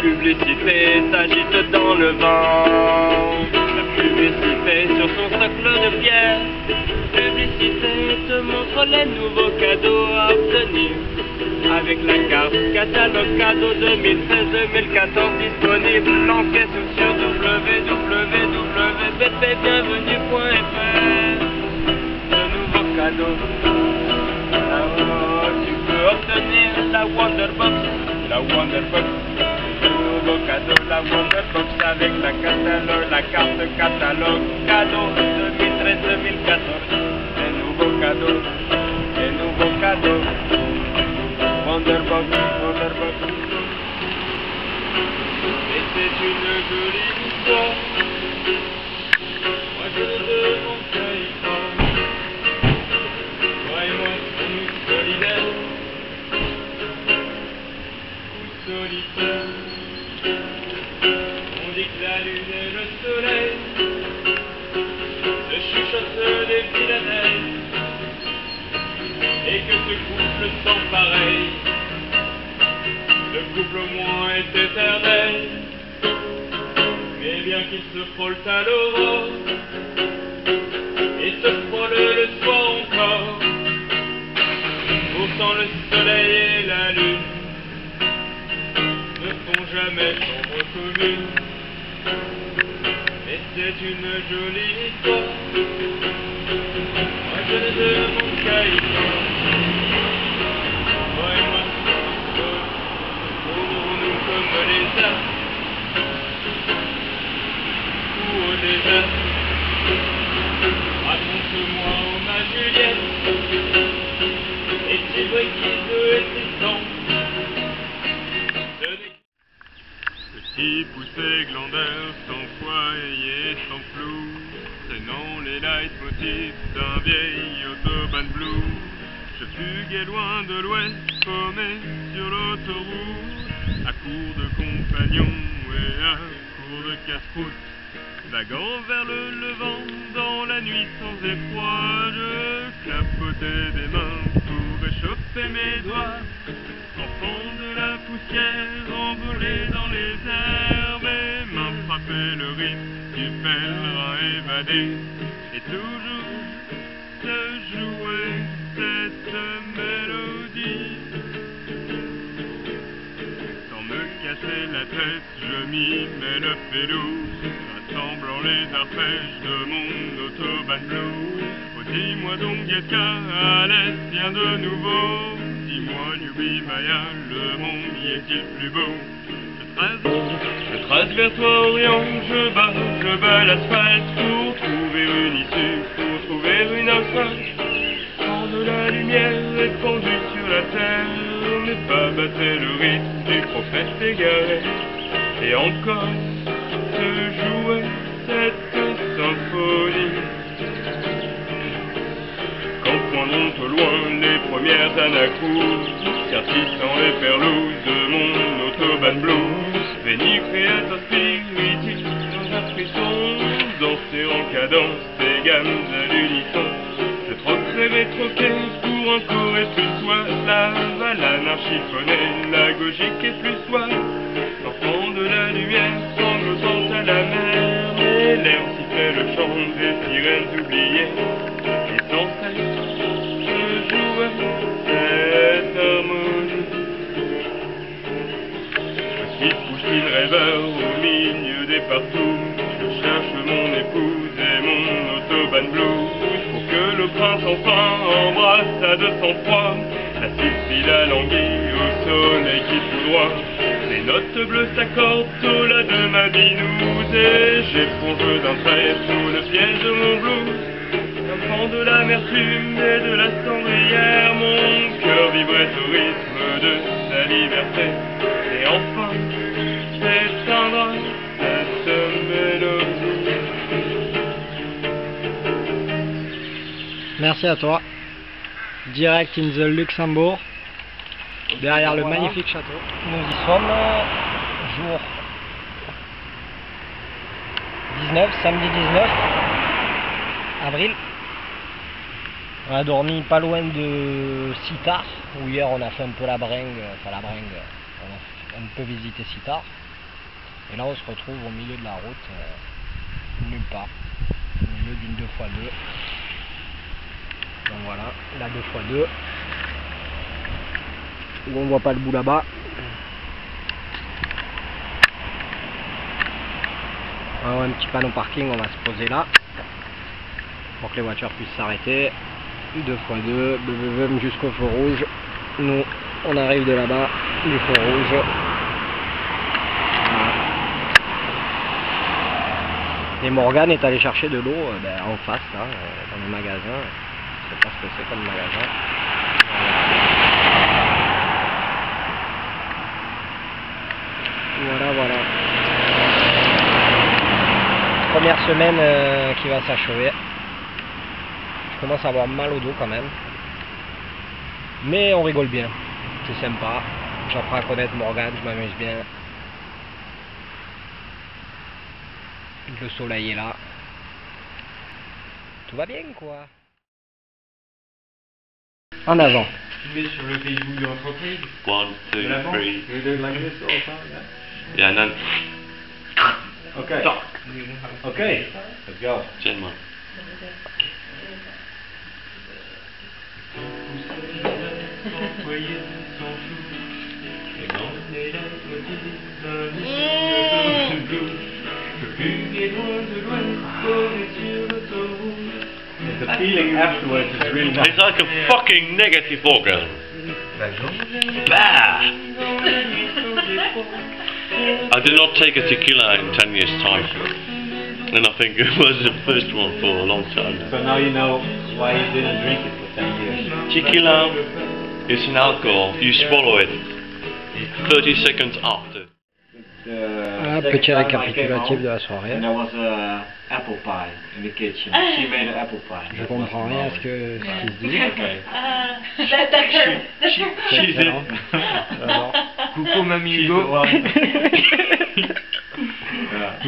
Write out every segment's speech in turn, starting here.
publicité s'agite dans le vent. La publicité sur son socle de pierre. Publicité te montre les nouveaux cadeaux à obtenir. Avec la carte catalogue cadeau 2013-2014 disponible. L'enquête sur www.bpbienvenue.fr. De nouveaux cadeaux. Alors tu peux obtenir la Wonderbox. La Wonderbox. De nouveaux cadeaux, la Wonderbox avec la carte catalogue cadeau 2013-2014. Des nouveaux cadeaux. Des nouveaux cadeaux. Wonderbox, Wonderbox. Et c'est une jolie histoire. Moi je ne demande qu'à y croire. Toi et moi sommes solidaires ou solitaires. On dit que la lune et le soleil se chuchotent des filanelles. Et que ce couple sans pareil, le couple au moins est éternel. Mais bien qu'ils se frôlent à l'aurore et se frôlent le soir encore, pourtant le soleil et la lune ne font jamais chambre commune. Et c'est une jolie histoire. Moi je ne demande qu'à y croire. Toi et moi, nous comme les arbres ou au désert. Raconte-moi, ma Juliette, et tes briques et tes sangs. Petit poussé glandeur, sans foyer, sans flou, traînant les leitmotifs d'un vieil autobahn blue. Je fuguais loin de l'ouest, paumé sur l'autoroute, à court de compagnons et à court de casse-croûte. Vaguant vers le levant, dans la nuit sans effroi, je clapotais des mains pour réchauffer mes doigts. Enfant de la poussière, envolé dans les airs, mes mains frappaient le rythme du pèlerin évadé. Et toujours se jouait cette mélodie. Sans me casser la tête, je m'y mets le pédou, rassemblant les arpèges de mon autobahn blue. Oh, dis-moi donc, Yetka, à l'est, rien de nouveau. Dis-moi, Newbie Maya, le monde y est-il plus beau? Je trace vers toi, Orient, je bats l'asphalte pour trouver une issue, pour trouver une naufrage. Quand de la lumière répandue sur la terre, mes pas battaient le rythme du prophète égaré. Et encore se jouait cette symphonie. Quand poindront au loin les premières anacous, sertissant les perlouses de mon autobahn blue. Veni creator spiritus dans un frisson, danser en cadence des gammes à l'unisson. Je troquerai mes troquets pour un corps et plus soie, la valane chiffonner, la gaugique et plus soie. Enfant de la lumière, sanglotant à la mer, mais l'air sifflait le chant des sirènes oubliées. Et sans cesse, je jouais cette harmonie. Pushkin rêveur au milieu des partout, je cherche mon épouse et mon autobahn blue, pour que le prince enfin embrasse à 203 la Sicile alanguie au soleil qui foudroie. Les notes bleues s'accordent au la de ma binouse et j'éponge d'un trait sous le ciel de mon blues. Enfant de l'amertume et de la cendrière, mon cœur vibrait au rythme de sa liberté. Et enfin s'éteindra cette mélodie. Merci à toi. Direct in the Luxembourg, derrière le magnifique château. Nous y sommes, jour 19, samedi 19 avril. On a dormi pas loin de Sittard, où hier on a fait un peu la bringue, on a un peu visité Sittard. Et là on se retrouve au milieu de la route, nulle part, au milieu d'une 2x2. Donc voilà, la 2x2. On voit pas le bout là-bas. Alors, un petit panneau parking, on va se poser là pour que les voitures puissent s'arrêter. 2x2, jusqu'au feu rouge. Nous, on arrive de là-bas, du feu rouge. Voilà. Et Morgane est allé chercher de l'eau en face, là, dans le magasin. Je sais pas ce que c'est comme magasin. Voilà. Première semaine qui va s'achever. Je commence à avoir mal au dos quand même. Mais on rigole bien. C'est sympa. J'apprends à connaître Morgane, je m'amuse bien. Le soleil est là. Tout va bien quoi. En avant. Tu mets sur le Facebook de l'entreprise. 1, 2, 3. You do like this all the time, yeah? Yeah, and then Okay. talk. Okay, let's go. Gentlemen. The feeling afterwards is really nice. It's like a fucking negative orgasm. Bah! I did not take a tequila in 10 years' time. And I think it was the first one for a long time. So now you know why you didn't drink it for 10 years. Tequila is an alcohol. You swallow it 30 seconds after. Un petit récapitulatif de la soirée. And there was a apple pie in the kitchen. She made an apple pie. Je comprends rien à ce qui se dit. Okay. She's Excellent. it. Alors, Coucou mamie She's Hugo. the one.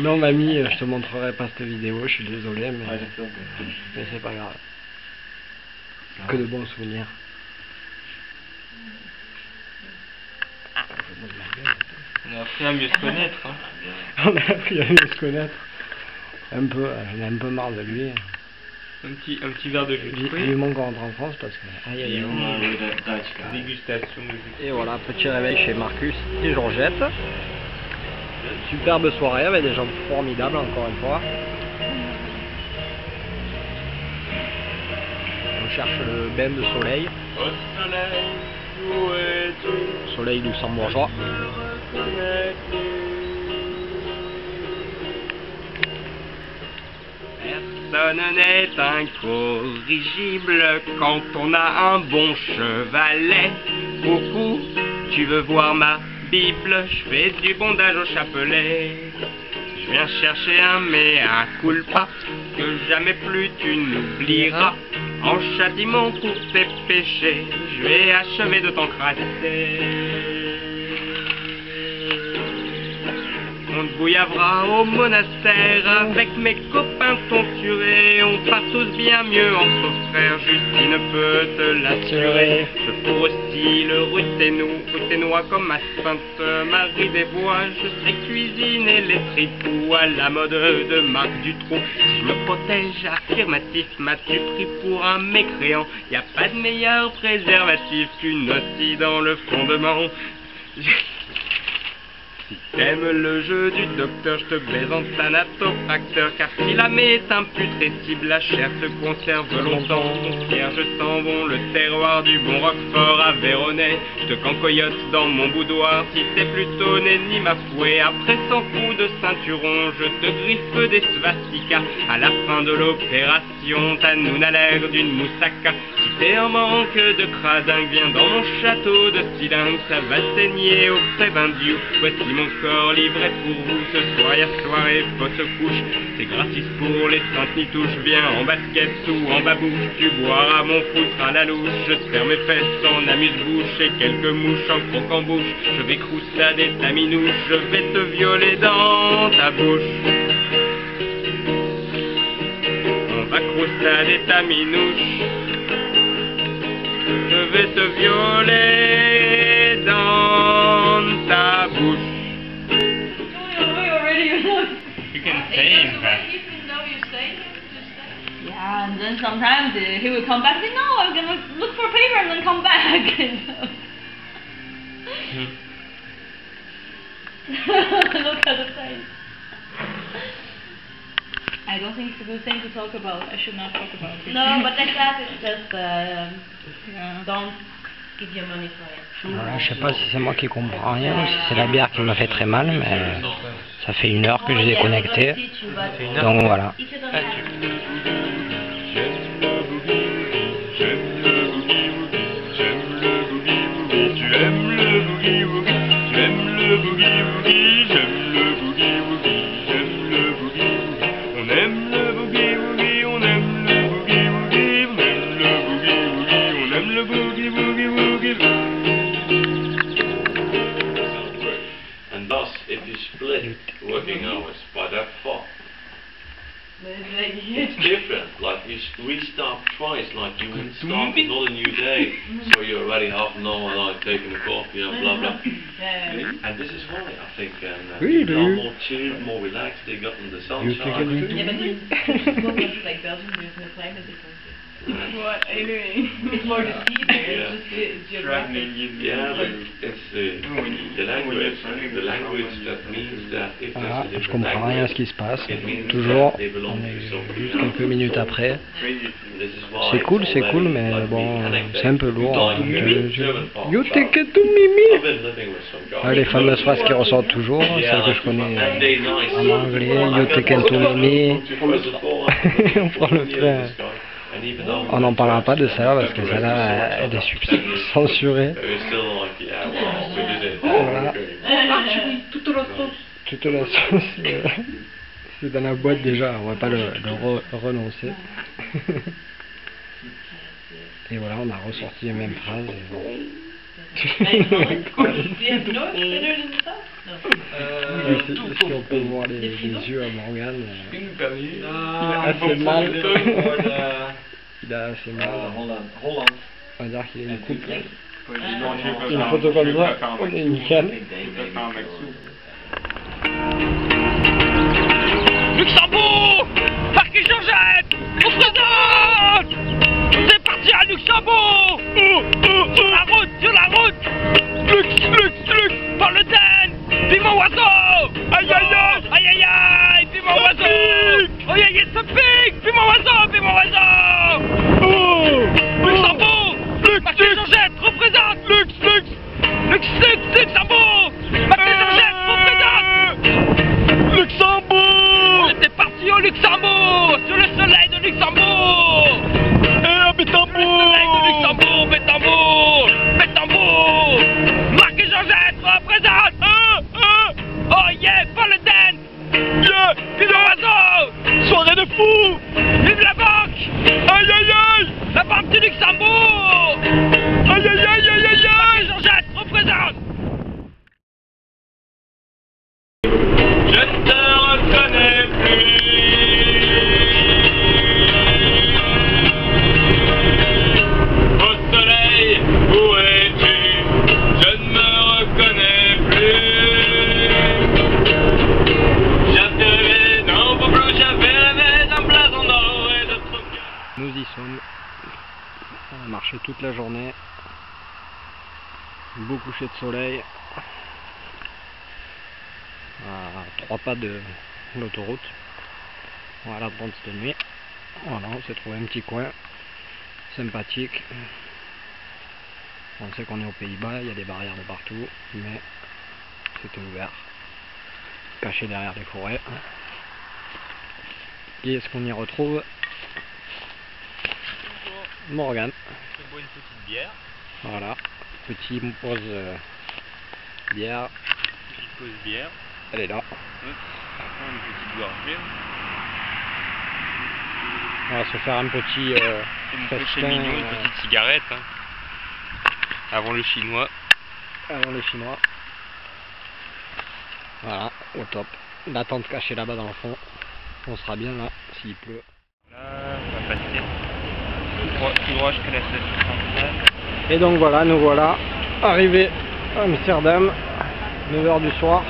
non mamie, je te montrerai pas cette vidéo, je suis désolé, I mais just feel good. c'est pas grave. Que de bons souvenirs. On a appris à mieux se connaître. Hein. On a appris à mieux se connaître. Un peu, j'en ai un peu marre de lui. Un petit verre de jus de fruits. Vivement qu'on rentre en France parce que... Aïe aïe You aïe. were with a Dutch guy. Dégustation de jus. Et voilà, petit réveil chez Marcus et Georgette. Superbe soirée avec des gens formidables encore une fois. On cherche le bain de soleil. Au soleil, où es-tu? Soleil luxembourgeois. Personne n'est incorrigible quand on a un bon chevalet. Coucou, tu veux voir ma Bible? Je fais du bondage au chapelet. Je viens chercher un mea culpa que jamais plus tu n'oublieras. En châtiment pour tes péchés, je vais achever de t'encrasser. On te bouillavera au monastère, avec mes copains tonsurés. On part tous bien mieux entre frères, Justine peut te l'assurer. Je cours aussi le ruténois comme ma sphinx, Marie des Bois. Je sais cuisiner les tripous à la mode de Marc Dutroux. Si je me protège, affirmatif, m'as-tu pris pour un mécréant? Y a pas de meilleur préservatif qu'une hostie dans le fondement. Si t'aimes le jeu du docteur, je te baise en thanatopracteur. Car si l'âme est imputrescible, la chair se conserve longtemps. Ton cierge sent bon le terroir du bon Roquefort Aveyronais. Je te cancoyote dans mon boudoir si t'es plutôt nenni ma fouet. Après 100 coups de ceinturon, je te griffe des svastikas. À la fin de l'opération, ta noune a l'air d'une moussaka. Si t'es en manque de cradingue, viens dans mon château de stylingue. Ça va saigner au prébendiou. Voici mon corps livré pour vous. Ce soir y'a soirée, fausse couche. C'est gratis pour les saintes nitouches. Viens en basket ou en babouche. Tu boiras mon foutre à la louche. Je serre mes fesses en amuse-bouche. Et quelques mouches en croque-en-bouche. Je vais croussader ta minouche. Je vais te violer dans ta bouche. On va croussader ta minouche. Je vais te violer dans ta bouche. And then sometimes he would come back and say, no, I'm gonna look for paper and then come back. Look at the face. I don't think it's a good thing to talk about. I should not talk about it. No, but like that, it's just Yeah. don't give your money for it. Voilà, je sais pas si c'est moi qui comprends rien ou si c'est la bière qui me fait très mal, mais ça fait 1 heure que je les ai connectés. Donc voilà. If you don't have And thus, if you split working hours by that far, it's different. Like you restart twice, like you would start another new day. So you're already half an hour, like taking a coffee and blah blah. And this is why I think people are more chilled, more relaxed. They got in the sunshine. yeah, but you go to like Belgium, there's no climate difference. What? Anyway. It's more the sea there. Yeah. It's geographic. Yeah, but it's the language. The language that means that if there's Voilà, a je different comprends rien à ce qui se passe. it means Toujours, that they belong on est to somebody juste else. quelques minutes après. This is why C'est cool, it's already mais like bon, the anecdote. c'est un peu lourd. Like, German part You about- take it to I've Mimi. been living with some guy. Ah, les fameuses phrases qui ressortent toujours, celles que je connais Monday night. en anglais. You take it to Mimi. On prend le train. On n'en parlera pas de ça parce que celle-là, elle est censurée. Voilà. Toute la sauce, c'est dans la boîte déjà, on va pas le renoncer. Et voilà, on a ressorti les mêmes phrases. Do you have no spinners and stuff? No. Si on peut voir les yeux à Morgane, il a assez mal. Il a assez mal. Holland. On va dire qu'il a une coupe. Une Une photo comme ça, on est nickel. Luxembourg, Parc Georgette, on se présente. C'est parti à Luxembourg. Sur la route. Lux, par le Den. Vive mon oiseau. Aïe, aïe, aïe. Aïe, aïe, aïe. Vive mon oiseau. Oh, yeah, yeah, ça pique. Vive mon oiseau. Luxembourg, Parc Georgette, représente. Luxembourg, Parc Georgette, représente. Luxembourg! On était parti au Luxembourg! Sur le soleil de Luxembourg! Et à Bétambourg! Sur le soleil de Luxembourg, Bétambourg! Marc et Georgette représente! Oh yeah, pas le Den! Yeah! Vive l'oiseau! Soirée de fou! Vive la banque! Aïe aïe aïe! La banque du Luxembourg! Aïe aïe aïe aïe aïe aïe! Marc et Georgette représente! Je ne te reconnais plus. Au soleil, où es-tu? Je ne me reconnais plus. J'avais rêvé d'un beau bleu, j'avais rêvé d'un blason d'or et de trop. Nous y sommes. On a marché toute la journée. Beau coucher de soleil. À 3 pas de l'autoroute. Voilà, prendre cette nuit. Voilà, on s'est trouvé un petit coin sympathique. On sait qu'on est aux Pays-Bas, il y a des barrières de partout, mais c'était ouvert, caché derrière les forêts. Qui est-ce qu'on y retrouve? Morgane. Je bois une petite bière. Voilà, petite pause bière. Petite pause bière. Elle est là. Une petite gorgée. On va se faire un petit Une festin mignon, une petite cigarette. Hein. Avant le chinois. avant les Chinois. Voilà, au top. La tente cachée là-bas dans le fond. On sera bien là s'il pleut. Là, on va passer tout droit jusqu'à la station centrale. Et donc voilà, nous voilà arrivés à Amsterdam, 9h du soir.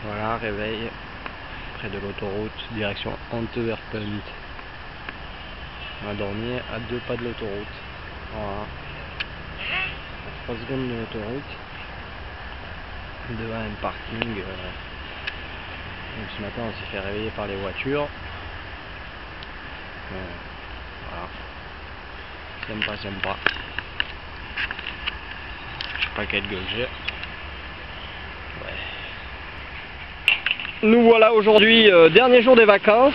Voilà, réveil près de l'autoroute, direction Antwerpen. On va dormir à 2 pas de l'autoroute. Voilà. À 3 secondes de l'autoroute. Devant un parking. Donc ce matin on s'est fait réveiller par les voitures. Voilà. Sympa, sympa. Je sais pas quelle gueule j'ai. Ouais. Nous voilà aujourd'hui, dernier jour des vacances.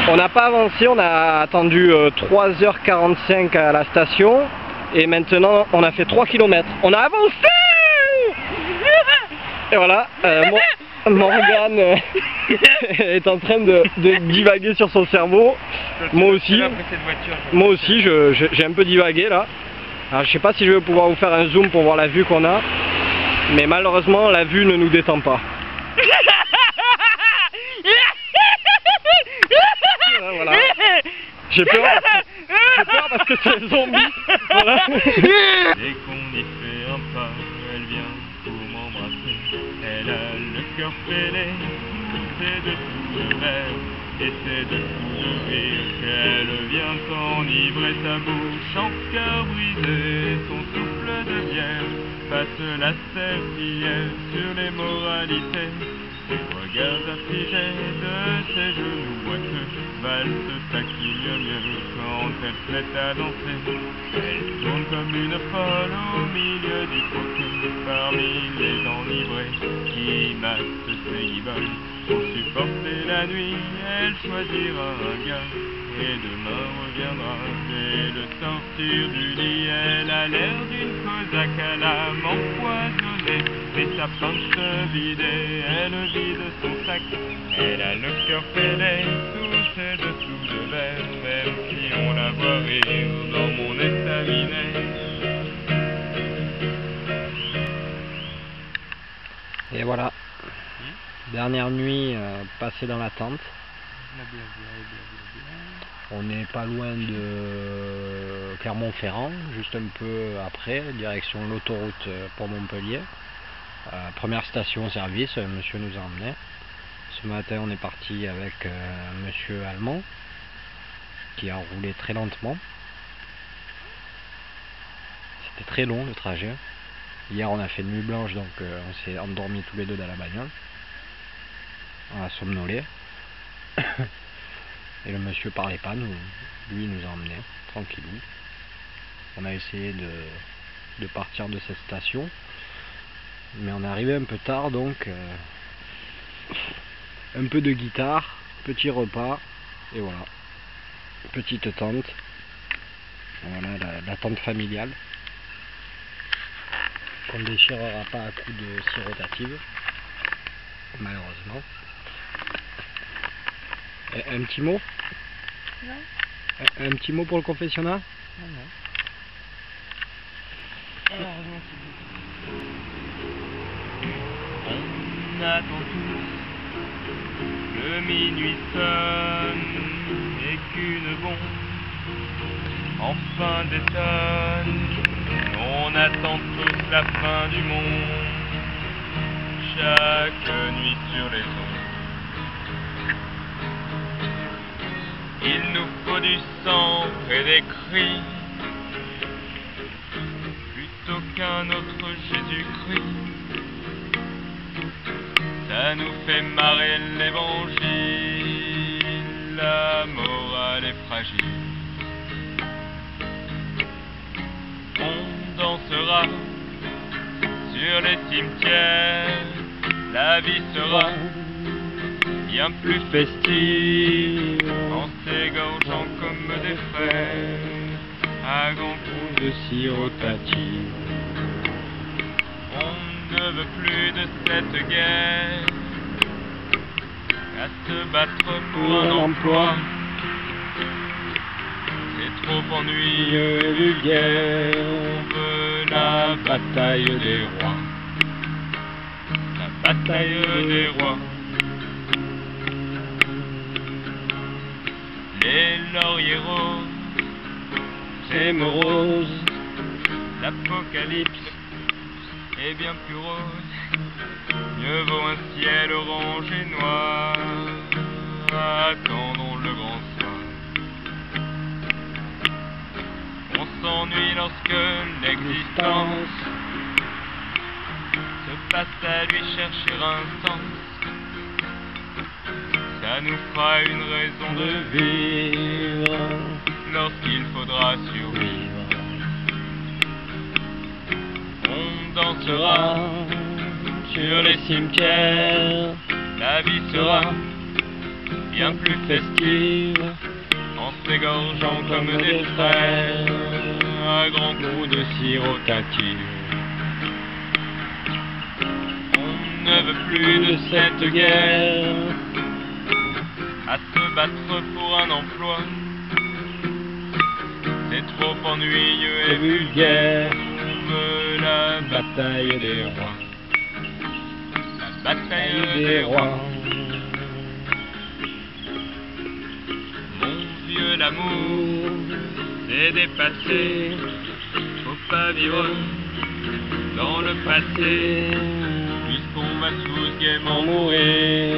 On n'a pas avancé, on a attendu 3h45 à la station. Et maintenant on a fait 3 km. On a avancé. Et voilà, Morgane est en train de divaguer sur son cerveau. Moi aussi, j'ai un peu divagué là. Alors, je sais pas si je vais pouvoir vous faire un zoom pour voir la vue qu'on a. Mais malheureusement, la vue ne nous détend pas. Voilà. J'ai peur parce que c'est un zombie. Voilà. Dès qu'on y fait un pas, elle vient pour m'embrasser. Elle a le cœur fêlé, c'est de tout de verre, et c'est de tout de rire qu'elle vient enivrer sa bouche en cœur brisé. Son souffle de bière passe la serpillière sur les moralités. Ses regards affligés de ses genoux boiteux valse taquine mieux quand elle se met à danser. Elle tourne comme une folle au milieu du croquet, parmi les enivrés qui massent ses guibolles. Pour supporter la nuit, elle choisira un gars et demain reviendra. Dès le sortir du lit, elle a l'air d'une cosaque à l'âme empoisonnée. Mais sa panse vidée, elle vide son sac. Elle a le cœur fêlé sous ses dessous de verre, même si on la voit rire dans mon estaminet. Et voilà. Dernière nuit passée dans la tente. On n'est pas loin de Clermont-Ferrand, juste un peu après, direction l'autoroute pour Montpellier. Première station service, monsieur nous a emmenés. Ce matin on est parti avec monsieur allemand qui a roulé très lentement. C'était très long le trajet. Hier on a fait nuit blanche, donc on s'est endormis tous les deux dans la bagnole. On a somnolé. Et le monsieur parlait pas, lui nous a emmenés, tranquillou. On a essayé de partir de cette station, mais on est arrivé un peu tard, donc un peu de guitare, petit repas, et voilà. Petite tente. Voilà la tente familiale. Qu'on ne déchirera pas à coups de scie rotative, malheureusement. Un petit mot? Non. Un petit mot pour le confessionnat? Non, non. On attend tous, le minuit sonne et qu'une bombe enfin détonne. On attend tous la fin du monde, chaque nuit sur les ondes. Il nous faut du sang et des cris, plutôt qu'un autre Jésus-Christ. Ça nous fait marrer l'évangile, la morale est fragile. On dansera sur les cimetières, la vie sera bien plus festive, en s'égorgeant comme des frères, à grands coups de scie rotative. On ne veut plus de cette guerre, à se battre pour un emploi. C'est trop ennuyeux et vulgaire, on veut la bataille des rois, la bataille des rois. Les lauriers roses, c'est morose, l'apocalypse est bien plus rose. Mieux vaut un ciel orange et noir. Attendons le grand soir. On s'ennuie lorsque l'existence se passe à lui chercher un sens. Ça nous fera une raison de vivre lorsqu'il faudra survivre. On dansera sur les cimetières. La vie sera bien plus festive en s'égorgeant comme des frères à grands coups de sirotatives. On ne veut plus de cette guerre à se battre pour un emploi. C'est trop ennuyeux et vulgaire. On veut la bataille des rois. La bataille des rois. Mon vieux, l'amour est dépassé. Faut pas vivre dans le passé, puisqu'on va tous gaiement mourir.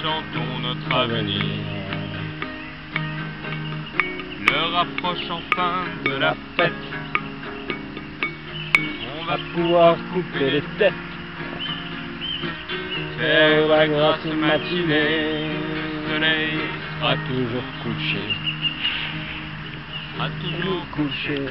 Chantons notre avenir. L'heure approche enfin de la fête. On va pouvoir couper les têtes, faire la grasse matinée. Le soleil sera toujours couché, sera toujours couché.